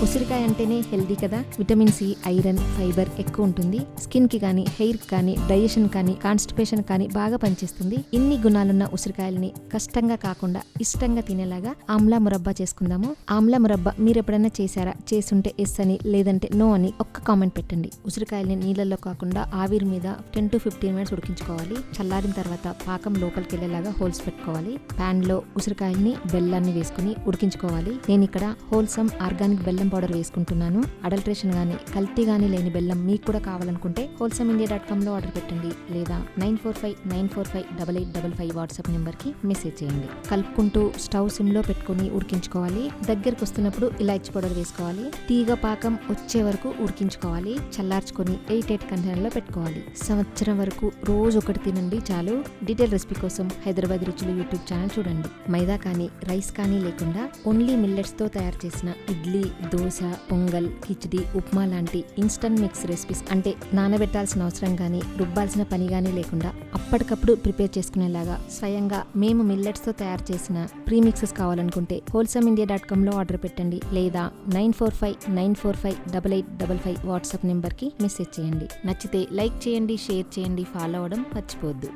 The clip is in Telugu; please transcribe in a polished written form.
ఉసిరికాయ అంటేనే హెల్దీ కదా. విటమిన్ సి, ఐరన్, ఫైబర్ ఎక్కువ ఉంటుంది. స్కిన్ కి కానీ, హెయిర్ కానీ, డైజెషన్ కానీ, కాన్స్టిపేషన్ కానీ బాగా పనిచేస్తుంది. ఇన్ని గుణాలున్న ఉసిరికాయల్ని కష్టంగా కాకుండా ఇష్టంగా తినేలాగా ఆమ్లా మురబ్బా చేసుకుందాము. ఆమ్లా మురబ్బా మీరు ఎప్పుడైనా చేశారా? చేసుంటే ఎస్ అని, లేదంటే నో అని ఒక్క కామెంట్ పెట్టండి. ఉసిరికాయల్ని నీళ్ళల్లో కాకుండా ఆవిరి మీద 10 to 15 minutes ఉడికించుకోవాలి. చల్లారిన తర్వాత పాకం లోపలికి వెళ్ళేలాగా హోల్స్ పెట్టుకోవాలి. పాన్ లో ఉసిరికాయల్ని, బెల్లాన్ని వేసుకుని ఉడికించుకోవాలి. నేను ఇక్కడ హోల్సమ్ ఆర్గానిక్ బెల్లం పౌడర్ వేసుకుంటున్నాను. అడల్ట్రేషన్ గానీ, కల్తీ గానీ లేని బెల్లం మీకు కూడా కావాలనుకుంటే wholesameindia.com లో ఆర్డర్ పెట్టండి, లేదా 9459458855 వాట్సాప్ నెంబర్ కి మెసేజ్ చేయండి. కలుపుకుంటూ స్టవ్ సిమ్ లో పెట్టుకుని ఉడికించుకోవాలి. దగ్గరకు వస్తున్నప్పుడు ఇలాచి పౌడర్ వేసుకోవాలి. తీగ పాకం వచ్చే వరకు ఉడికించుకోవాలి. చల్లార్చుకొని 8 కంటైనర్ లో పెట్టుకోవాలి. సంవత్సరం వరకు రోజు ఒకటి తినండి చాలు. డీటెయిల్ రెసిపీ కోసం హైదరాబాద్ రుచులు యూట్యూబ్ ఛానల్ చూడండి. మైదా కానీ, రైస్ కానీ లేకుండా ఓన్లీ మిల్లెట్స్ తో తయారు చేసిన ఇడ్లీ, దోశ, పొంగల్, కిచిడి, ఉప్మా లాంటి ఇన్స్టంట్ మిక్స్ రెసిపీస్, అంటే నానబెట్టాల్సిన అవసరం కానీ, రుబ్బాల్సిన పని కానీ లేకుండా అప్పటికప్పుడు ప్రిపేర్ చేసుకునేలాగా స్వయంగా మేము మిల్లెట్స్ తో తయారు చేసిన ప్రీమిక్సెస్ కావాలనుకుంటే wholesameindia.com లో ఆర్డర్ పెట్టండి, లేదా 9459458855 వాట్సాప్ నెంబర్ కి మెసేజ్ చేయండి. నచ్చితే లైక్ చేయండి, షేర్ చేయండి, ఫాలో అవ్వడం మర్చిపోవద్దు.